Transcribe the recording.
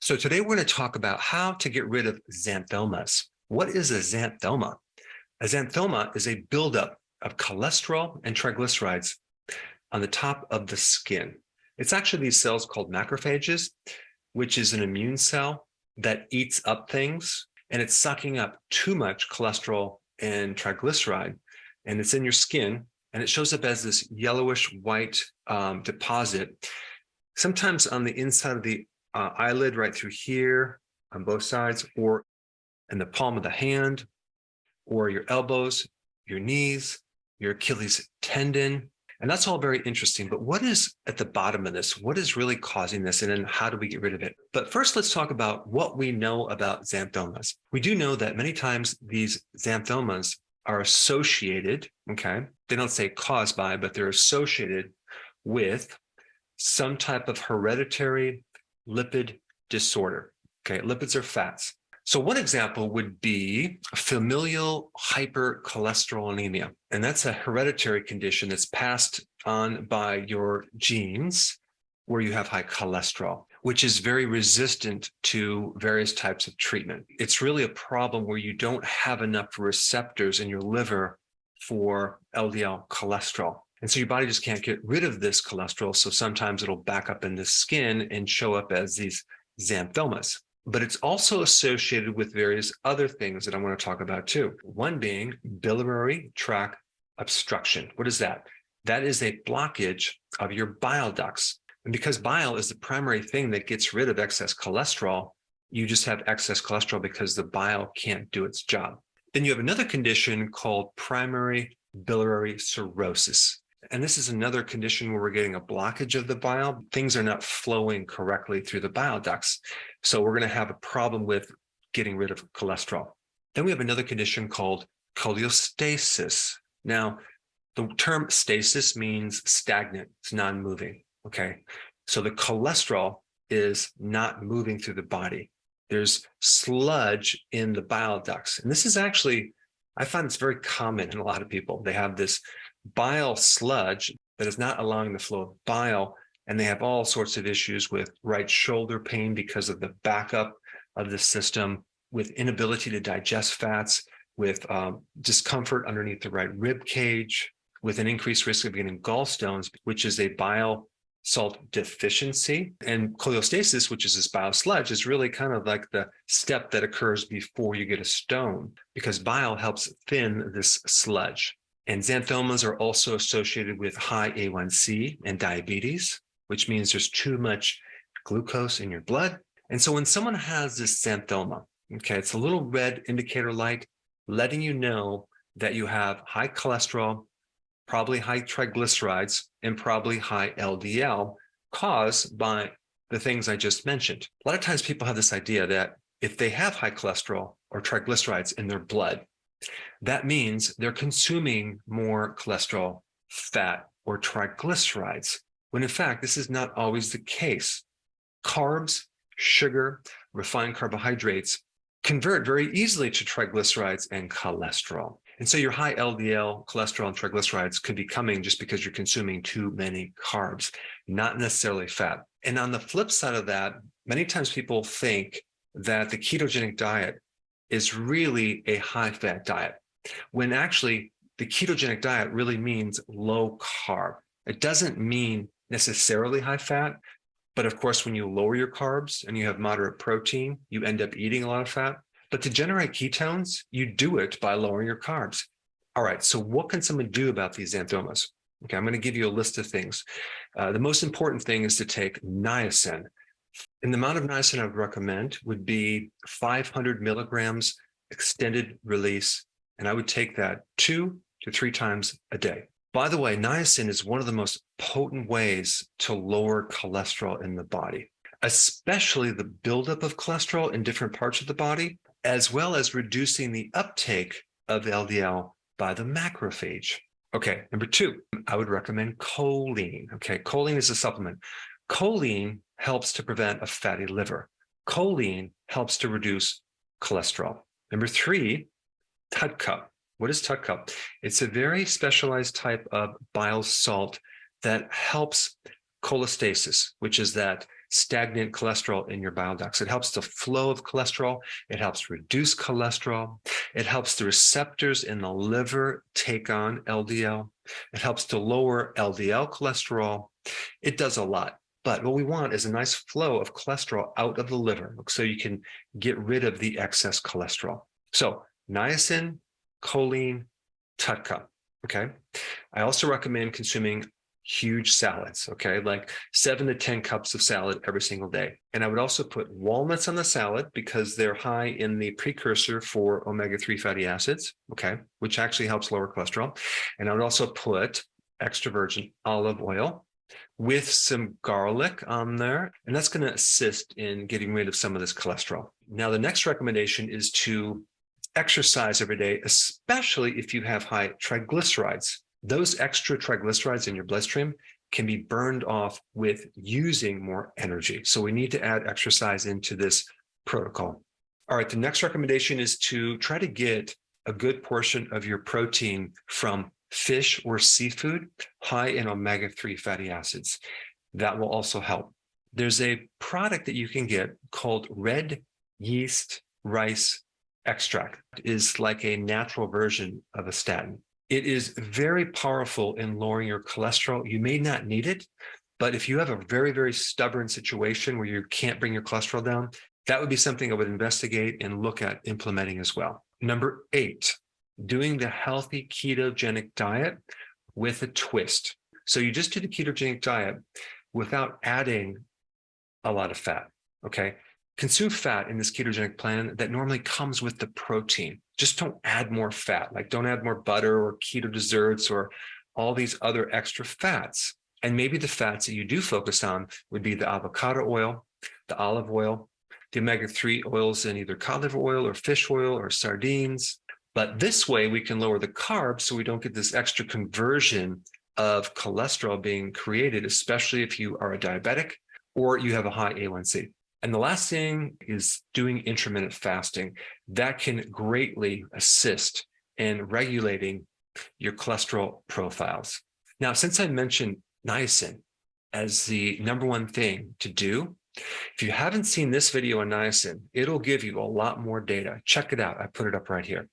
So today we're going to talk about how to get rid of xanthomas. What is a xanthoma? A xanthoma is a buildup of cholesterol and triglycerides on the top of the skin. It's actually these cells called macrophages, which is an immune cell that eats up things, and it's sucking up too much cholesterol and triglyceride, and it's in your skin, and it shows up as this yellowish-white deposit, sometimes on the inside of the eyelid right through here on both sides, or in the palm of the hand, or your elbows, your knees, your Achilles tendon. And that's all very interesting. But what is at the bottom of this? What is really causing this? And then how do we get rid of it? But first, let's talk about what we know about xanthomas. We do know that many times these xanthomas are associated, okay? They don't say caused by, but they're associated with some type of hereditary lipid disorder. Okay, lipids are fats. So one example would be familial hypercholesterolemia, and that's a hereditary condition that's passed on by your genes where you have high cholesterol, which is very resistant to various types of treatment. It's really a problem where you don't have enough receptors in your liver for LDL cholesterol. And so your body just can't get rid of this cholesterol. So sometimes it'll back up in the skin and show up as these xanthomas. But it's also associated with various other things that I want to talk about too. One being biliary tract obstruction. What is that? That is a blockage of your bile ducts. And because bile is the primary thing that gets rid of excess cholesterol, you just have excess cholesterol because the bile can't do its job. Then you have another condition called primary biliary cirrhosis. And this is another condition where we're getting a blockage of the bile. Things are not flowing correctly through the bile ducts. So we're going to have a problem with getting rid of cholesterol. Then we have another condition called cholestasis. Now, the term stasis means stagnant. It's non-moving. Okay. So the cholesterol is not moving through the body. There's sludge in the bile ducts. And this is actually, I find it's very common in a lot of people. They have this bile sludge that is not allowing the flow of bile, and they have all sorts of issues with right shoulder pain because of the backup of the system, with inability to digest fats, with discomfort underneath the right rib cage, with an increased risk of getting gallstones, which is a bile salt deficiency. And cholestasis, which is this bile sludge, is really kind of like the step that occurs before you get a stone, because bile helps thin this sludge. And xanthomas are also associated with high A1C and diabetes, which means there's too much glucose in your blood. And so when someone has this xanthoma, okay, it's a little red indicator light letting you know that you have high cholesterol, probably high triglycerides, and probably high LDL caused by the things I just mentioned. A lot of times people have this idea that if they have high cholesterol or triglycerides in their blood, that means they're consuming more cholesterol, fat, or triglycerides, when in fact, this is not always the case. Carbs, sugar, refined carbohydrates convert very easily to triglycerides and cholesterol. And so your high LDL, cholesterol, and triglycerides could be coming just because you're consuming too many carbs, not necessarily fat. And on the flip side of that, many times people think that the ketogenic diet is really a high-fat diet, when actually the ketogenic diet really means low carb. It doesn't mean necessarily high fat, but of course, when you lower your carbs and you have moderate protein, you end up eating a lot of fat. But to generate ketones, you do it by lowering your carbs. All right, so what can someone do about these xanthomas? Okay, I'm going to give you a list of things. The most important thing is to take niacin. And the amount of niacin I would recommend would be 500 milligrams extended release, and I would take that 2 to 3 times a day. By the way, niacin is one of the most potent ways to lower cholesterol in the body, especially the buildup of cholesterol in different parts of the body, as well as reducing the uptake of LDL by the macrophage. Okay, number 2, I would recommend choline. Okay, choline is a supplement. Choline helps to prevent a fatty liver. Choline helps to reduce cholesterol. Number 3, TUDCA. What is TUDCA? It's a very specialized type of bile salt that helps cholestasis, which is that stagnant cholesterol in your bile ducts. It helps the flow of cholesterol. It helps reduce cholesterol. It helps the receptors in the liver take on LDL. It helps to lower LDL cholesterol. It does a lot. But what we want is a nice flow of cholesterol out of the liver so you can get rid of the excess cholesterol. So niacin, choline, TUDCA, okay? I also recommend consuming huge salads, okay? Like 7 to 10 cups of salad every single day. And I would also put walnuts on the salad because they're high in the precursor for omega-3 fatty acids, okay? Which actually helps lower cholesterol. And I would also put extra virgin olive oil with some garlic on there, and that's going to assist in getting rid of some of this cholesterol. Now, the next recommendation is to exercise every day, especially if you have high triglycerides. Those extra triglycerides in your bloodstream can be burned off with using more energy. So we need to add exercise into this protocol. All right, the next recommendation is to try to get a good portion of your protein from fish or seafood high in omega-3 fatty acids. That will also help. There's a product that you can get called red yeast rice extract. It is like a natural version of a statin. It is very powerful in lowering your cholesterol. You may not need it, but if you have a very, very stubborn situation where you can't bring your cholesterol down, that would be something I would investigate and look at implementing as well. Number 8, doing the healthy ketogenic diet with a twist. So you just do the ketogenic diet without adding a lot of fat, okay? Consume fat in this ketogenic plan that normally comes with the protein. Just don't add more fat, like don't add more butter or keto desserts or all these other extra fats. And maybe the fats that you do focus on would be the avocado oil, the olive oil, the omega-3 oils in either cod liver oil or fish oil or sardines. But this way we can lower the carbs so we don't get this extra conversion of cholesterol being created, especially if you are a diabetic or you have a high A1C. And the last thing is doing intermittent fasting. That can greatly assist in regulating your cholesterol profiles. Now, since I mentioned niacin as the number one thing to do, if you haven't seen this video on niacin, it'll give you a lot more data. Check it out. I put it up right here.